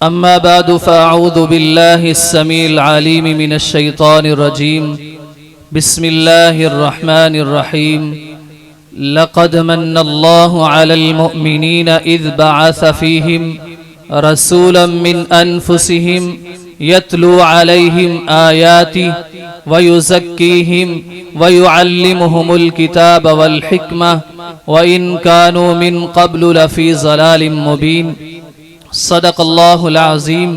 अम्मा बादु फ़अऊज़ु बिल्लाहिस्समीइल अलीम मिनश्शैतानिर्रजीम बिस्मिल्लाहिर्रहमानिर्रहीम लक़द मन्नल्लाहु अलल मुअमिनीना इज़ बअस फ़ीहिम रसूलन मिन अनफुसिहिम यत्लू अलैहिम आयातिहि व युज़क्कीहिम व युअल्लिमुहुमुल किताब वल हिक्मह व इन कानू मिन क़ब्लु लफ़ी ज़लालिम मुबीन। सदक़ल्लाहुल अज़ीम।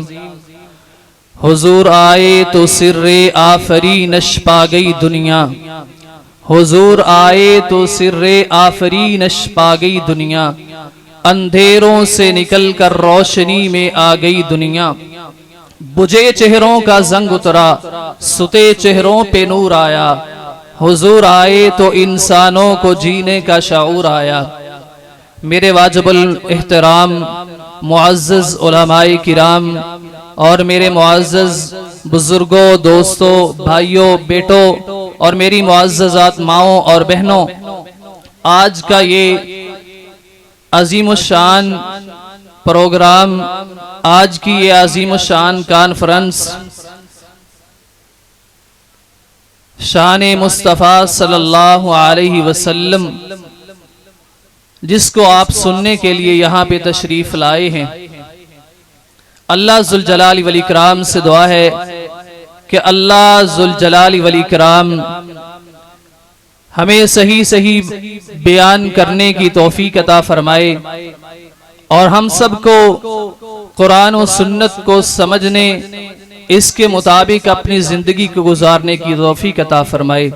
हुजूर आए तो सिर्रे आफरीनश पा गई दुनिया, हुजूर आए तो सिर्रे आफरीनश पा गई दुनिया, अंधेरों से निकलकर रोशनी में आ गई दुनिया। बुझे चेहरों का जंग उतरा, सुते चेहरों पे नूर आया। हुजूर आए तो इंसानों को जीने का शऊर आया। मेरे वाजिबुल एहतराम मुअज़्ज़ज़ उलमाए किराम और मेरे मुअज़्ज़ज़ बुजुर्गों, दोस्तों, भाइयों, बेटों और मेरी मुअज़्ज़ज़ात माओं और बहनों, आज का ये अज़ीमुश्शान प्रोग्राम, आज की ये अज़ीमुश्शान कॉन्फ्रेंस शान मुस्तफ़ा सल्लल्लाहु अलैहि वसल्लम जिसको आप सुनने के लिए यहाँ पे तशरीफ लाए हैं, अल्लाह ज़ुल जलाली वल इकराम से दुआ है कि अल्लाह ज़ुल जलाली वल इकराम हमें सही सही बयान करने की तौफीक अता फरमाए और हम सबको कुरान और सुन्नत को समझने, इसके मुताबिक अपनी जिंदगी को गुजारने की तौफीक अता फरमाए।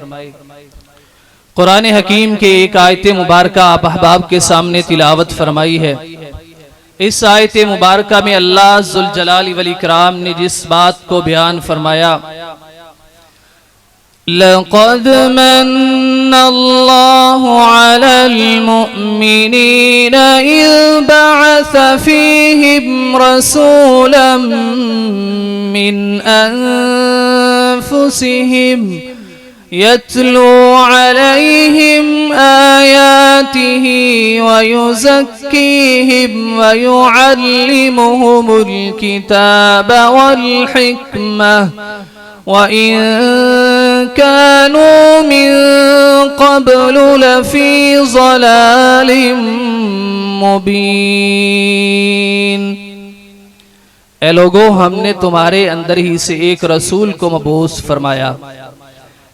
कुरान हकीम के एक आयत मुबारका आप अहबाब के सामने तिलावत फरमाई है। इस आयत मुबारका में अल्लाह ज़ुल जलाली वल इकराम ने जिस बात को बयान फरमाया, लक़द मन्नल्लाहु अलल मुअमिनीना इज़ बअस फ़ीहिम रसूलन मिन अनफुसिहिम यत्लू अलैहिम आयातिहि व युज़क्कीहिम व युअल्लिमुहुमुल किताब वल हिक्मह व इन कानू मिन क़ब्लु लफ़ी ज़लालिम मुबीन। ए लोगो, हमने तुम्हारे अंदर ही से एक रसूल को मबूस फरमाया,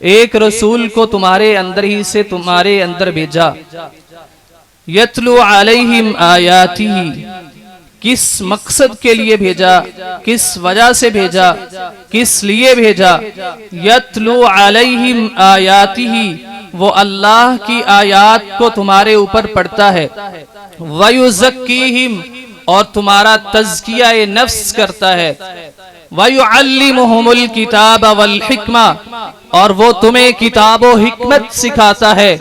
एक रसूल को तुम्हारे अंदर ही से तुम्हारे अंदर भेजा। यत्लू अलैहिम आयातिही, किस मकसद के लिए भेजा, किस वजह से भेजा, किस लिए भेजा। यत्लू अलैहिम आयातिही, वो अल्लाह की आयात को तुम्हारे ऊपर पढ़ता है। वयुज़क्कीहिम, और तुम्हारा तज़किया नफ्स करता है। वयुअल्लिमुहुमुल किताब वल हिक्मा, और वो तुम्हें किताब व हिकमत सिखाता है।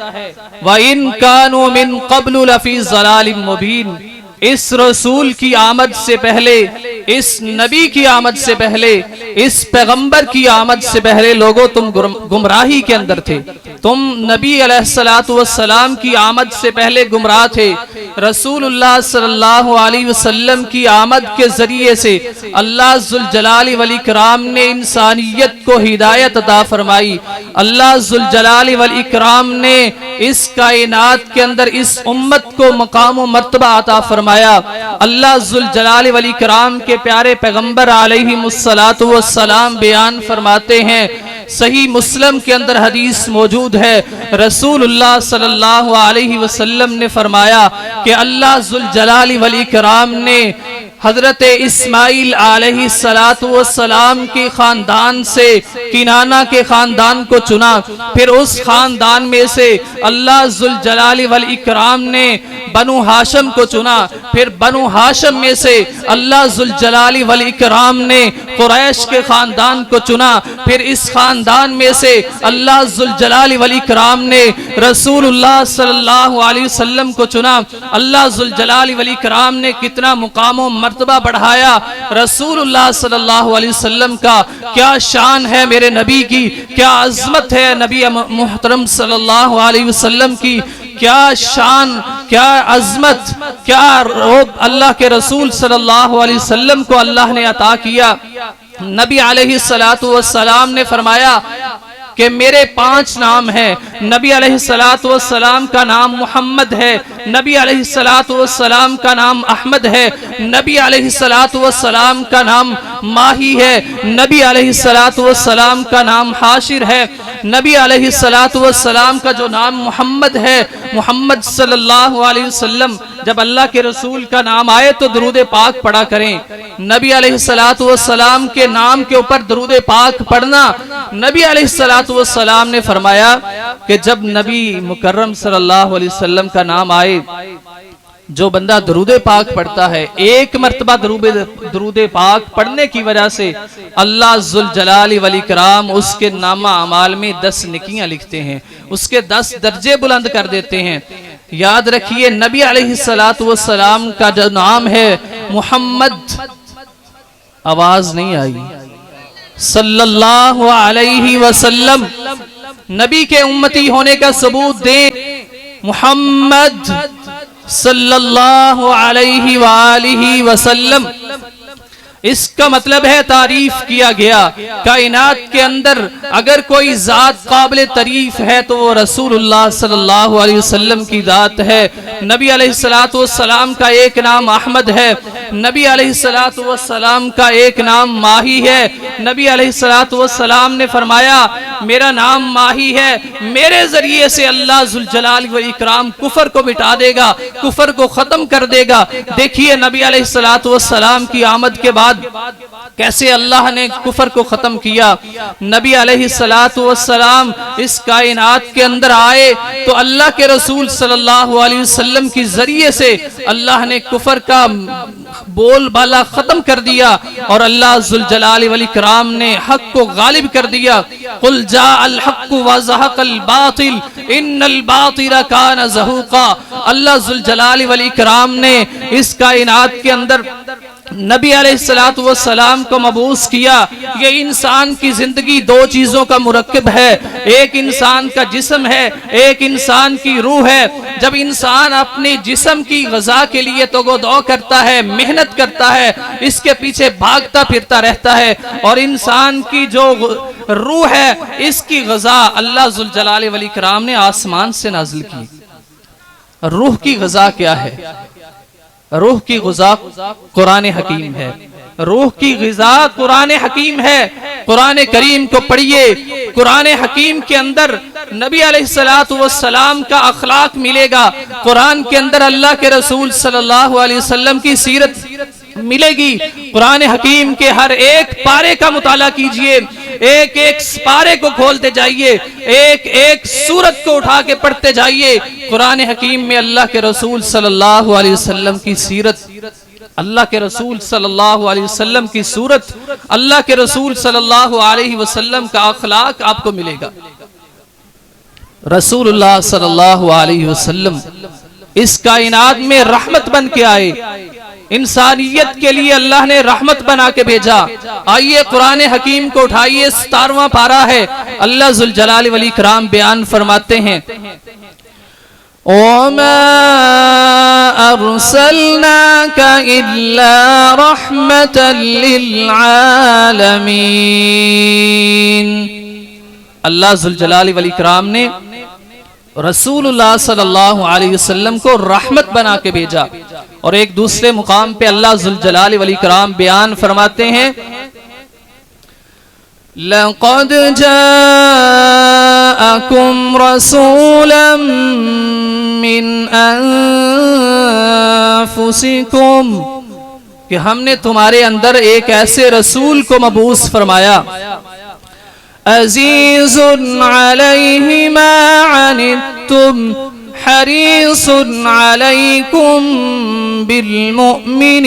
व इन कानू मिन क़ब्लु लफ़ी ज़लालिम मुबीन, इस रसूल की आमद से पहले, इस नबी की आमद से पहले, इस पैगंबर की आमद से पहले लोगों तुम गुमराही के अंदर थे। तुम नबी अलैहिस्सलातु वस्सलाम की आमद से पहले गुमराह थे। रसूलुल्लाह सल्लल्लाहु अलैहि वसल्लम की आमद के जरिए से अल्लाह ज़ुल जलाली वल इकराम ने इंसानियत को हिदायत अता फरमाई। अल्लाह ज़ुल जलाली वल इकराम ने इस कायनात के अंदर इस उम्मत को मकाम व मर्तबा अता फरमाया। अल्लाह ज़ुल जलाली वल इकराम के प्यारे पैगंबर अलैहिमुस्सलातु वस्सलाम बयान फरमाते हैं, सही मुस्लिम के अंदर हदीस मौजूद है, रसूलुल्लाह सल्लल्लाहु अलैहि वसल्लम ने फरमाया कि अल्लाह ज़ुल जलाली वल इकराम ने हजरत इस्माइल अलैहिस्सलातु वस्सलाम के खानदान से किनाना के खानदान को चुना। फिर उस खानदान में से अल्लाह ज़ुल जलाली वल इकराम ने बनु हाशम को चुना। फिर बनु हाशम में से अल्लाह ज़ुल जलाली वल इकराम ने कुरैश के खानदान को चुना। फिर इस खानदान में से अल्लाह ज़ुल जलाली वल इकराम ने रसूलुल्लाह सल्लल्लाहु अलैहि वसल्लम को चुना। अल्लाह ज़ुल जलाली वल इकराम ने कितना मुकाम व मर्तबा बढ़ाया। रसूलुल्लाह सल्लल्लाहु अलैहि वसल्लम का क्या शान है, मेरे नबी की क्या अज़मत है, नबी मुहतरम सल्लल्लाहु अलैहि वसल्लम की क्या शान, क्या अजमत, क्या अल्लाह के रसूल सल्लल्लाहु अलैहि वसल्लम को अल्लाह ने अता किया। नबी अलैहिस्सलातु वस्सलाम ने फरमाया कि मेरे 5 नाम हैं। नबी अलैहिस्सलातु वस्सलाम का नाम मोहम्मद है, नबी अलैहिस्सलातु वस्सलाम का नाम अहमद है, नबी अलैहिस्सलातु वस्सलाम का नाम माही है, नबी अलैहिस्सलातु वस्सलाम का नाम हाशिर है, नबी अलैहिस्सलातु वस्सलाम का जो नाम मोहम्मद है, मोहम्मद सल्लल्लाहु अलैहि वसल्लम। जब अल्लाह के रसूल का नाम आए तो दरूद पाक पढ़ा करें। नबी अलैहिस्सलातु वस्सलाम के नाम के ऊपर दरूद पाक पढ़ना। नबी अलैहिस्सलातु वस्सलाम ने फरमाया कि जब नबी मुकर्रम सल्लल्लाहु अलैहि वसल्लम का नाम आए, जो बंदा दरूद पाक पढ़ता है, एक मर्तबा दरूद पाक पढ़ने की वजह से अल्लाह जुल जलाली वल इकराम उसके नामा अमाल में 10 नेकियां लिखते हैं, उसके 10 दर्जे बुलंद कर देते हैं। याद रखिए, नबी अलैहिस्सलातु वस्सलाम का जो नाम है मोहम्मद, आवाज नहीं आई, सल्लल्लाहु अलैहि वसल्लम, नबी के उम्मती होने का सबूत दें। मोहम्मद सल्लल्लाहु अलैहि वालिहि वसल्लम, इसका मतलब है तारीफ किया गया। कायनात के अंदर अगर कोई जात काबिल तारीफ है तो वो रसूलुल्लाह सल्लल्लाहु अलैहि वसल्लम की जात है। नबी अलैहिस्सलातु वस्सलाम का एक नाम अहमद है, नबी अलैहिस्सलातु वस्सलाम का एक नाम माही है। नबी अलैहिस्सलातु वस्सलाम ने फरमाया मेरा नाम माही है, मेरे जरिए से अल्लाह जुल जलाल व इकराम कुफर को मिटा देगा, कुफर को खत्म कर देगा। देखिए नबी अलैहिस्सलातु वस्सलाम की आमद के बाद कैसे अल्लाह ने कुफर को खत्म किया। नबी अलैहिस्सलातु वस्सलाम इस कायनात के अंदर आए तो अल्लाह के रसूल सल्लल्लाहु अलैहि वसल्लम की जरिए से अल्लाह ने कुफर का बोलबाला खत्म कर दिया और अल्लाह जुल जलाल वल इकराम ने हक को गालिब कर दिया। कुल जाअल हक़ व ज़हक़ल बातिल इन्नल बातिल कान ज़हूक़ा। अल्लाह जुल जलाल वल इकराम ने इस कायनात के अंदर नबी अलैहिस्सलातु वस्सलाम को मबूस किया। ये इंसान की जिंदगी 2 चीजों का मुरक्कब है, एक इंसान का जिस्म है, एक इंसान की रूह है। जब इंसान अपने जिस्म की ग़िज़ा के लिए तगोदो करता है, मेहनत करता है, इसके पीछे भागता फिरता रहता है, और इंसान की जो रूह है इसकी ग़िज़ा अल्लाह जुल जलाल वल इकराम ने आसमान से नाज़िल की। रूह की ग़िज़ा क्या है? रूह की ग़िज़ा कुरान हकीम है। रूह की ग़िज़ा कुरान हकीम है। कुरान करीम को पढ़िए, कुरान हकीम के अंदर नबी अलैहिस्सलातु वस्सलाम का अखलाक मिलेगा। कुरान के अंदर अल्लाह के रसूल सल्लल्लाहु अलैहि वसल्लम की सीरत मिलेगी। कुरान हकीम के हर एक पारे का मुताला कीजिए, एक एक पारे को खोलते जाइए, एक एक सूरत को उठा के पढ़ते जाइए। कुरान हकीम में अल्लाह के रसूल सल्लल्लाहु अलैहि वसल्लम की सीरत, अल्लाह के रसूल सल्लल्लाहु अलैहि वसल्लम की सूरत, अल्लाह के रसूल सल्लल्लाहु अलैहि वसल्लम का अखलाक आपको मिलेगा। रसूलुल्लाह सल्लल्लाहु अलैहि वसल्लम इस कायनात में रहमत बन के आए, इंसानियत के लिए अल्लाह ने रहमत बना के भेजा। आइए कुरान हकीम को उठाइए, 17वां पारा है। अल्लाह जुल जलाल वल इकराम बयान फरमाते हैं, वमा अरसलनाका इल्ला रहमतल लिल आलमीन। अल्लाह जुल जलाल वल इकराम ने रसूलुल्लाह सल्लल्लाहु अलैहि वसल्लम को रहमत बना के भेजा। और एक दूसरे मुकाम पे अल्लाह जुल जलाल वल इकराम बयान फरमाते हैं, लक़द जाअकुम रसूलन मिन अनफुसिकुम, कि हमने तुम्हारे अंदर एक ऐसे रसूल को मबूस फरमाया, अज़ीज़ुन अलैहि मा अनित्तुम हरीसुन अलैकुम बिल मुमिनीन,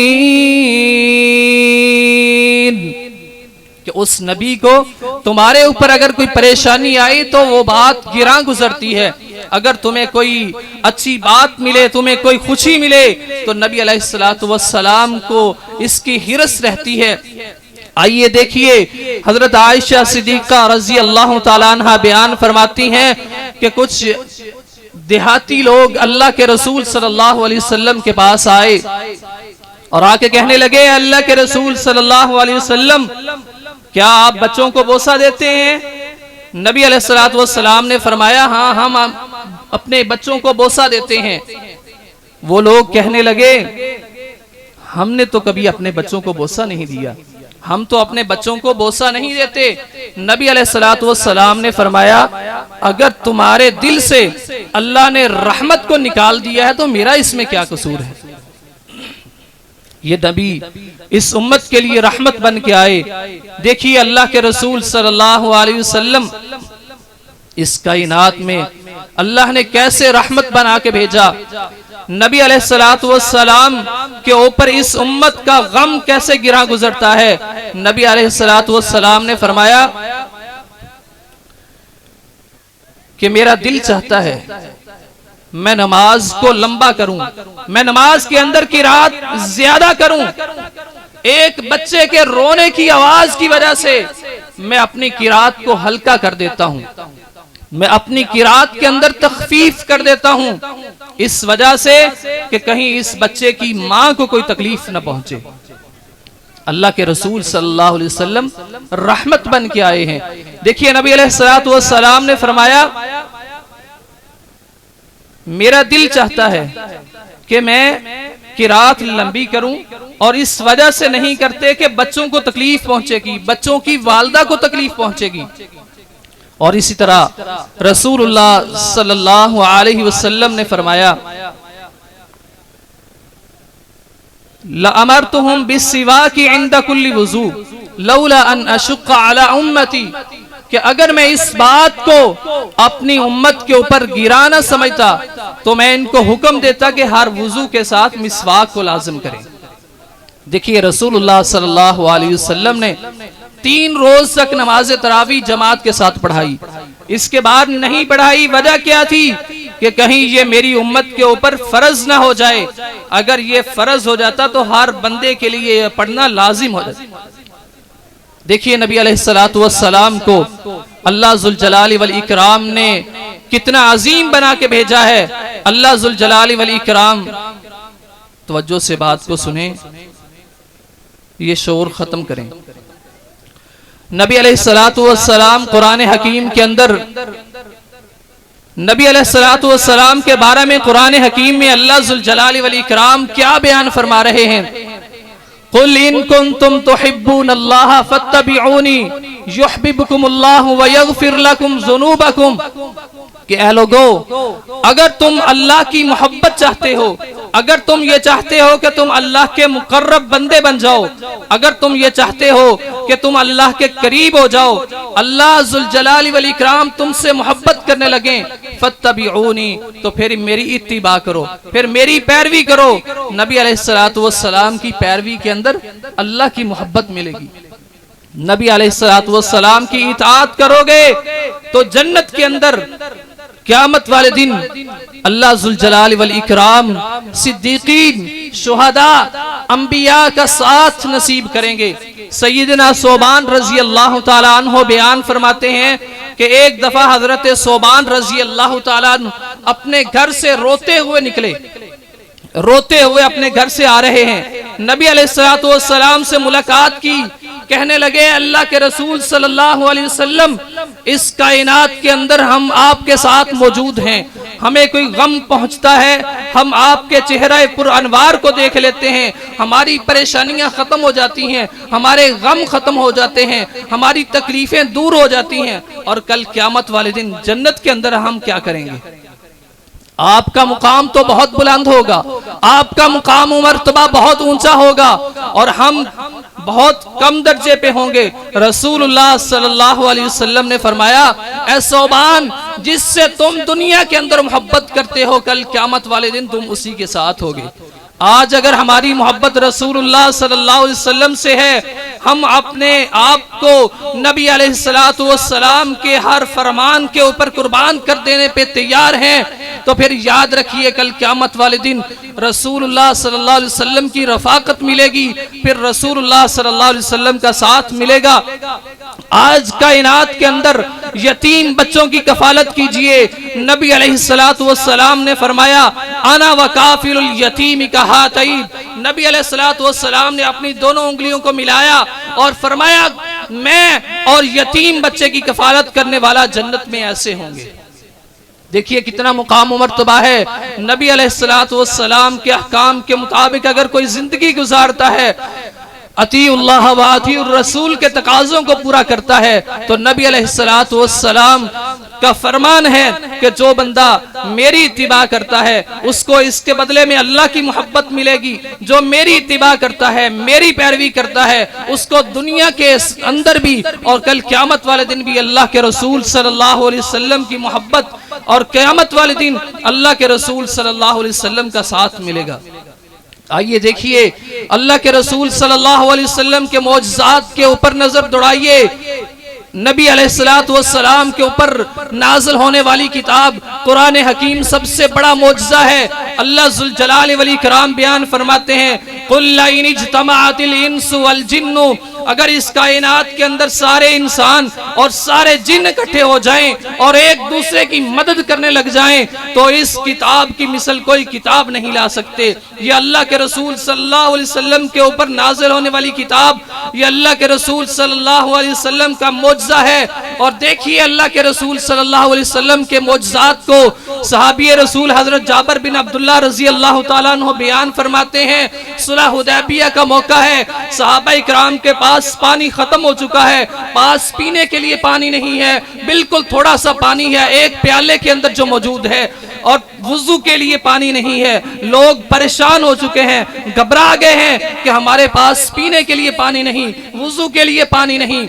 कि उस नबी को तुम्हारे ऊपर अगर कोई परेशानी आई तो वो बात गिरा गुजरती है। अगर तुम्हें कोई अच्छी बात मिले, तुम्हें कोई खुशी मिले, तो नबी अलैहिस्सलातु वस्सलाम को इसकी हिरस रहती है। आइए देखिए, हजरत आयशा सिद्दीक़ा रज़ी अल्लाह ताला अन्हा बयान फरमाती हैं कि कुछ देहाती लोग अल्लाह के रसूल सल्लल्लाहु अलैहि वसल्लम के पास आए और आके कहने लगे, अल्लाह के रसूल सल्लल्लाहु अलैहि वसल्लम, क्या आप बच्चों को बोसा देते हैं? नबी अलैहिस्सलातु वस्सलाम ने फरमाया, हाँ, हम अपने बच्चों को बोसा देते हैं। वो लोग कहने लगे, हमने तो कभी अपने बच्चों को बोसा नहीं दिया, हम तो अपने बच्चों को बोसा नहीं देते। नबी अलैहिस्सलातु वस्सलाम ने फरमाया, अगर तुम्हारे दिल से अल्लाह ने रहमत को निकाल दिया है तो मेरा इसमें क्या कसूर है। ये नबी इस उम्मत के लिए रहमत बन के आए। देखिए अल्लाह के रसूल सल्लल्लाहु अलैहि वसल्लम इस कायनात में अल्लाह ने कैसे रहमत बना के भेजा। नबी अलैहिस्सलातु वस्सलाम के ऊपर इस उम्मत का गम कैसे गिरा गुजरता है। नबी अलैहिस्सलातु वस्सलाम ने फरमाया कि मेरा दिल चाहता है मैं नमाज को लंबा करूं, मैं नमाज के अंदर की रात ज्यादा करूं। एक बच्चे के रोने की आवाज की वजह से मैं अपनी किरात को हल्का कर देता हूं, मैं अपनी किरात के अंदर तखफीफ कर देता हूं, इस वजह से कि कहीं इस बच्चे की मां को कोई तकलीफ न पहुंचे। अल्लाह के रसूल सल्लल्लाहु अलैहि वसल्लम रहमत बन के आए हैं। देखिए नबी अलैहिस्सलातु वस्सलाम ने फरमाया, मेरा दिल चाहता है कि मैं किरात लंबी करूं, और इस वजह से नहीं करते कि बच्चों को तकलीफ पहुंचेगी, बच्चों की वालदा को तकलीफ पहुंचेगी। और इसी तरह रसूलुल्लाह सल्लल्लाहु अलैहि वसल्लम ने फरमाया, लअमरतुहुम बिस्सिवाकी इंदा कुल्ली वुजू लौला अन अशुक्का अला उम्मती, कि अगर मैं इस बात को अपनी उम्मत के ऊपर गिरा न समझता तो मैं इनको हुक्म देता कि हर वुजू के साथ मिसवाक को लाजिम करें। देखिए रसूलुल्लाह सल्लल्लाहु अलैहि वसल्लम ने 3 रोज तक नमाज तरावी जमात के साथ पढ़ाई, इसके बाद नहीं पढ़ाई। वजह क्या थी कि कहीं ये मेरी उम्मत के ऊपर फर्ज ना हो जाए। अगर ये फर्ज हो जाता तो हर बंदे के लिए पढ़ना लाजिम हो जाता। देखिए नबी अलैहिस्सलातु वस्सलाम को अल्लाह जुल जलाली वल इकराम ने कितना अजीम बना के भेजा है। अल्लाह जुल जलाली वल इकराम, तवज्जो से बात को सुने, ये शोर खत्म करें। नबी अलैहिस्सलातु वस्सलाम कुरान हकीम के अंदर, नबी अलैहिस्सलातु वस्सलाम के बारे में कुरान हकीम में अल्लाह जुल जलाली वल इकराम क्या बयान फरमा रहे हैं। कुल इन कुंतुम तुहिब्बूनल्लाह फत्तबिऊनी युहब्बुकुमुल्लाहु व यगफिर लकुम ज़ुनूबकुम, कि ऐ लोगो, अगर तुम अल्लाह की मोहब्बत चाहते हो, अगर तुम ये चाहते हो कि तुम अल्लाह के मुकर्रब बंदे बन जाओ, अगर तुम ये चाहते हो कि तुम अल्लाह के करीब हो जाओ, अल्लाह जुल जलाली वल इकराम तुमसे मोहब्बत करने लगे, फत्तबिऊनी, तो फिर मेरी इत्तिबा करो, फिर मेरी पैरवी करो। नबी अलैहिस्सलातु वस्सलाम की पैरवी के अंदर अल्लाह की मोहब्बत मिलेगी। नबी अलैहिस्सलातु वस्सलाम की इताअत करोगे तो जन्नत के अंदर क़यामत वाले दिन अल्लाह जुल जलाल वल इकराम सिद्दीकीन, शुहदा, अंबिया का साथ नसीब करेंगे। सैयदना सोबान रजी अल्लाह ताला अन्हो बयान फरमाते हैं कि एक दफा हजरत सोबान रजी अल्लाह ताला अन्हो अपने घर से रोते हुए निकले, रोते हुए अपने घर से आ रहे हैं। नबी अलैहिस्सलातु वस्सलाम से मुलाकात की, कहने लगे, अल्लाह के रसूल सल्लल्लाहु अलैहि वसल्लम, इस कायनात के अंदर हम आपके साथ मौजूद हैं, हमें कोई गम पहुंचता है, हम आपके चेहरे पुर अनवार को देख लेते हैं, हमारी परेशानियां खत्म हो जाती हैं, हमारे गम खत्म हो जाते हैं, हमारी तकलीफें दूर हो जाती हैं, और कल क़यामत वाले दिन जन्नत के अंदर हम क्या करेंगे। आपका मुकाम तो बहुत बुलंद होगा, आपका मुकाम मर्तबा बहुत ऊंचा होगा, और हम बहुत कम दर्जे पे होंगे। रसूलुल्लाह सल्लल्लाहु अलैहि वसल्लम ने फरमाया, ऐ सोबान, जिससे तुम दुनिया के अंदर मोहब्बत करते हो, कल क़यामत वाले दिन तुम उसी के साथ होगे। आज अगर हमारी मोहब्बत रसूलुल्लाह सल्लल्लाहु अलैहि वसल्लम से है, हम अपने आप को नबी अलैहिस्सलातु वस्सलाम के हर फरमान के ऊपर कुर्बान कर देने पे तैयार हैं, तो फिर याद रखिए कल क़यामत वाले दिन रसूलुल्लाह सल्लल्लाहु अलैहि वसल्लम की रफ़ाकत मिलेगी, फिर रसूलुल्लाह सल्लल्लाहु अलैहि वसल्लम का साथ मिलेगा। आज कायनात के अंदर यतीम बच्चों की कफालत कीजिए। नबी अलैहिस्सलातु वस्सलाम ने फरमाया अना व काफिलुल यतीम का हातैन। नबी अलैहिस्सलातु वस्सलाम ने अपनी दोनों उंगलियों को मिलाया और फरमाया मैं और यतीम बच्चे की कफालत करने वाला जन्नत में ऐसे होंगे। देखिए कितना मुकाम मर्तबा है। नबी अलैहिस्सलातु वस्सलाम के अहकाम के मुताबिक अगर कोई जिंदगी गुजारता है, अतीउल्लाह व अतीउर रसूल के तकाज़ों को पूरा करता है, तो नबी अलैहिस्सलातु वस्सलाम का फरमान है कि जो बंदा मेरी इत्तिबा करता है उसको इसके बदले में अल्लाह की मोहब्बत मिलेगी। जो मेरी इत्तिबा करता है, मेरी पैरवी करता है, उसको दुनिया के अंदर भी और कल क़यामत वाले दिन भी अल्लाह के रसूल सल्लल्लाहु अलैहि वसल्लम की मोहब्बत और क़यामत वाले दिन अल्लाह के रसूल सल्लल्लाहु अलैहि वसल्लम का साथ मिलेगा। आइए देखिए अल्लाह के रसूल सल्लल्लाहु अलैहि वसल्लम के मौजज़ात के ऊपर नजर दौड़ाइए। नबी अलैहिस्सलातु वस्सलाम के ऊपर नाज़िल होने वाली किताब कुरान हकीम सबसे बड़ा मौजज़ा है। अल्लाह ज़ुल जलाल वल इकराम बयान फरमाते हैं कुल ला इन इज्तमाअतिल इंसु वल जिन्नु, अगर इस कायनात के अंदर सारे इंसान और सारे जिन इकट्ठे हो जाएं और एक दूसरे की मदद करने लग जाएं तो इस किताब की मिसल कोई किताब नहीं ला सकते। ये अल्लाह के रसूल सल्लल्लाहु अलैहि वसल्लम के ऊपर नाज़िल होने वाली किताब, ये अल्लाह के रसूल सल्लल्लाहु अलैहि वसल्लम का मौजज़ा है। और देखिए अल्लाह के रसूल सल्लल्लाहु अलैहि वसल्लम के मौजज़ात को सहाबी रसूल हजरत जाबिर बिन अब्दुल्लाह रज़ी अल्लाह तआला अन्हु बयान फरमाते हैं। सुलह हुदैबिया का मौका है, सहाबा इकराम के पास पानी खत्म हो चुका है, पास पीने के लिए पानी नहीं है, बिल्कुल थोड़ा सा पानी है एक प्याले के अंदर जो मौजूद है, और वुजू के लिए पानी नहीं है। लोग परेशान हो चुके हैं, घबरा गए हैं कि हमारे पास पीने के लिए पानी नहीं, वुजू के लिए पानी नहीं।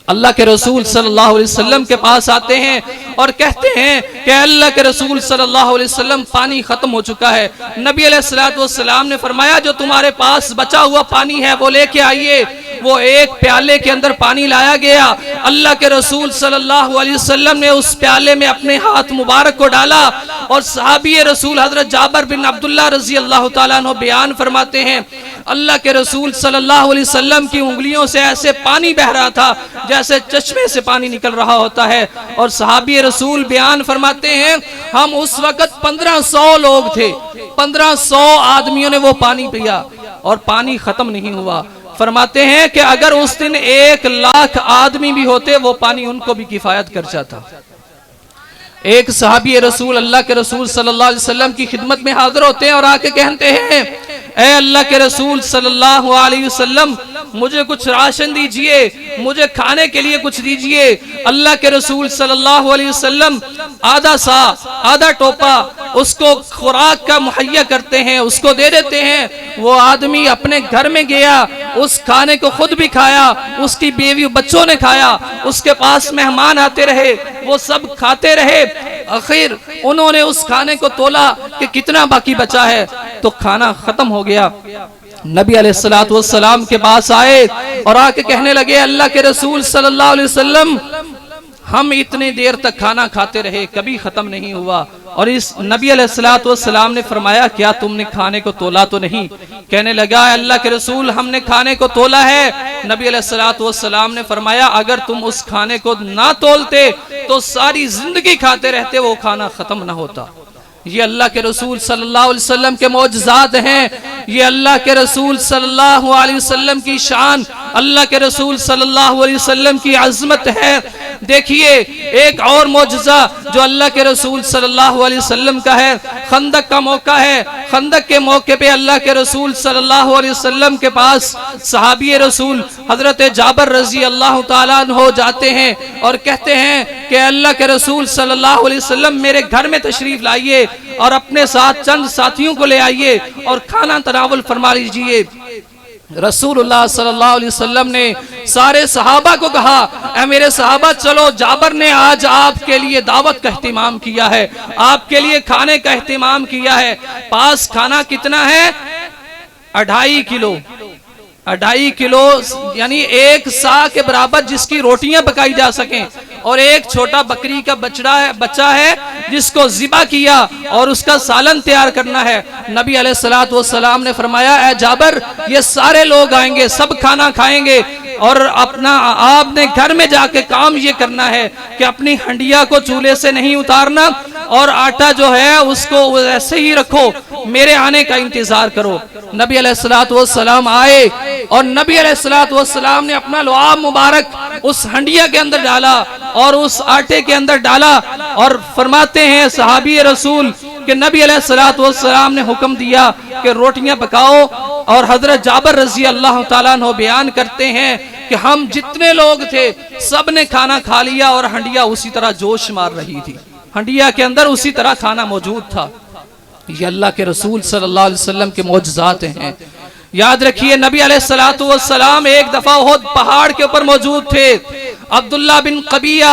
अल्लाह के रसूल सल्लल्लाहु अलैहि वसल्लम के पास आते हैं और कहते हैं कि अल्लाह के रसूल सल्लल्लाहु अलैहि वसल्लम पानी खत्म हो चुका है। नबी अलैहिस्सलातु वस्सलाम ने फरमाया जो तुम्हारे पास बचा हुआ पानी है वो लेके आइए। वो एक प्याले के अंदर पानी लाया गया। अल्लाह के रसूल सल्लल्लाहु अलैहि वसल्लम ने उस प्याले में अपने हाथ मुबारक को डाला और सहाबी रसूल हजरत जाबिर बिन अब्दुल्लाह रज़ी अल्लाह तआला अन्हु बयान फरमाते हैं अल्लाह के रसूल सल्लल्लाहु अलैहि वसल्लम की उंगलियों से ऐसे पानी बह रहा था जैसे चश्मे से पानी निकल रहा होता है। और सहाबी रसूल बयान फरमाते हैं हम उस वक्त 1500 लोग थे, 1500 आदमियों ने वो पानी पिया और पानी खत्म नहीं हुआ। फरमाते हैं कि अगर उस दिन 1 लाख आदमी भी होते वो पानी उनको भी किफायत कर जाता। एक सहाबी रसूल अल्लाह के रसूल सल्लल्लाहु अलैहि वसल्लम की खिदमत में हाजिर होते हैं और आके कहते हैं ऐ अल्लाह के रसूल सल्लल्लाहु अलैहि वसल्लम मुझे कुछ राशन दीजिए, मुझे खाने के लिए कुछ दीजिए। अल्लाह के रसूल सल्लल्लाहु अलैहि वसल्लम आधा सा आधा टोपा उसको खुराक का मुहैया करते हैं, उसको दे देते हैं। वो आदमी अपने घर में गया, उस खाने को खुद भी खाया, उसकी बीवी बच्चों ने खाया, उसके पास मेहमान आते रहे, वो सब खाते रहे। आखिर उन्होंने उस खाने को तोला कि कितना बाकी बचा है, तो खाना खत्म हो गया। नबी अलैहिस्सलातु वस्सलाम के पास आए और आके कहने लगे अल्लाह के रसूल सल्लल्लाहु अलैहि वसल्लम हम इतने देर तक खाना खाते रहे कभी खत्म नहीं हुआ। और इस नबी अलैहिस्सलातु वस्सलाम ने फरमाया क्या तुमने खाने को तोला तो नहीं? कहने लगा अल्लाह के रसूल हमने खाने को तोला है। नबी अलैहिस्सलातु वस्सलाम ने फरमाया अगर तुम उस खाने को ना तोलते तो सारी जिंदगी खाते रहते, वो खाना खत्म ना होता। ये अल्लाह के रसूल सल्लल्लाहु अलैहि वसल्लम के मौजज़ात हैं, ये अल्लाह के रसूल सल्लल्लाहु अलैहि वसल्लम की शान, अल्लाह के रसूल सल्लल्लाहु अलैहि वसल्लम की अज़मत है। देखिए एक और मौजज़ा जो अल्लाह के रसूल सल्लल्लाहु अलैहि वसल्लम का है, खंदक का मौका है। खंदक के मौके पे अल्लाह के रसूल सल्लल्लाहु अलैहि वसल्लम के पास सहाबी रसूल हजरत जाबिर रज़ी अल्लाह तआला अन्हु जाते हैं और कहते हैं कि अल्लाह के रसूल सल्लल्लाहु अलैहि वसल्लम मेरे घर में तशरीफ लाइए और अपने साथ चंद साथियों को ले आइए और खाना तनावुल फरमा लीजिए। रसूलुल्लाह सल्लल्लाहु अलैहि वसल्लम ने सारे सहाबा को कहा ऐ मेरे सहाबा चलो, जाबिर ने आज आपके लिए दावत का एहतिमाम किया है, आपके लिए खाने का एहतिमाम किया है। पास खाना कितना है? 2.5 किलो, 2.5 किलो यानी 1 सा के बराबर जिसकी रोटियां पकाई जा सकें। और एक छोटा बकरी का बच्चा है जिसको ज़िबा किया और उसका सालन तैयार करना है। नबी अलैहिस्सलातु वस्सलाम ने फरमाया ऐ जाबिर ये सारे लोग आएंगे, सब खाना खाएंगे और अपना आपने घर में जाके काम ये करना है कि अपनी हंडिया को चूल्हे से नहीं उतारना और आटा जो है उसको ऐसे ही रखो, मेरे आने का इंतजार करो। नबी अलैहिस्सलातु वस्सलाम आए और नबी अलैहिस्सलातु वस्सलाम ने अपना लुआब मुबारक उस हंडिया के अंदर डाला और उस आटे के अंदर डाला और फरमाते हैं सहाबी रसूल कि नबी अलैहिस्सलातु वस्सलाम ने हुक्म दिया कि रोटियां पकाओ। और हजरत जाबर रजी अल्लाह ताला अन्हु बयान करते हैं कि हम जितने लोग थे सब ने खाना खा लिया और हंडिया उसी तरह जोश मार रही थी, हंडिया के अंदर उसी तरह खाना मौजूद था। ये अल्लाह के रसूल सल्लल्लाहु अलैहि वसल्लम के मौजज़ात हैं। याद रखिए नबी अलैहिस्सलातु वस्सलाम एक दफा उहद पहाड़ के ऊपर मौजूद थे। अब्दुल्ला बिन कबिया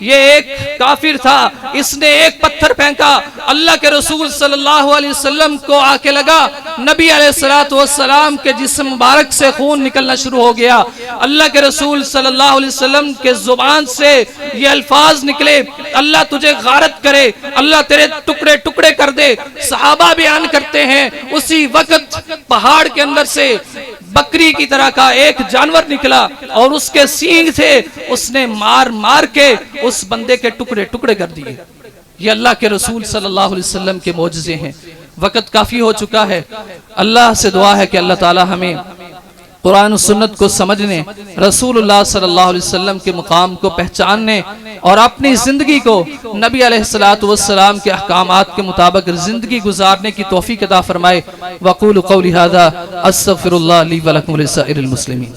ये एक काफिर था, इसने एक पत्थर फेंका, अल्लाह के रसूल सल्लल्लाहु अलैहि वसल्लम को आके लगा, नबी अलैहिस्सलातु वस्सलाम के जिस्म मुबारक से खून निकलना शुरू हो गया। अल्लाह के रसूल सल्लल्लाहु अलैहि वसल्लम के जुबान से ये अल्फाज निकले, अल्लाह तुझे गारत करे, अल्लाह तेरे टुकड़े टुकड़े कर दे। सहाबा बयान करते हैं उसी वक्त पहाड़ के अंदर से बकरी की तरह का एक जानवर निकला और उसके सींग थे, उसने मार मार के उस बंदे के टुकड़े टुकड़े कर दिए। ये अल्लाह के रसूल सल्लल्लाहु अलैहि वसल्लम के मौजज़े हैं। वक्त काफी हो चुका है, अल्लाह से दुआ है कि अल्लाह ताला हमें कुरान और सुन्नत को समझने, रसूलुल्लाह सल्लल्लाहु अलैहि वसल्लम के मुकाम को पहचानने और अपनी जिंदगी को नबी अलैहिस्सलातु वस्सलाम के अहकामात के मुताबिक जिंदगी गुजारने की तौफीक अता फरमाए। वक़ूलु क़ौली हाज़ा अस्तग़फिरुल्लाह ली व लकुम व लिसाइरिल मुस्लिमीन।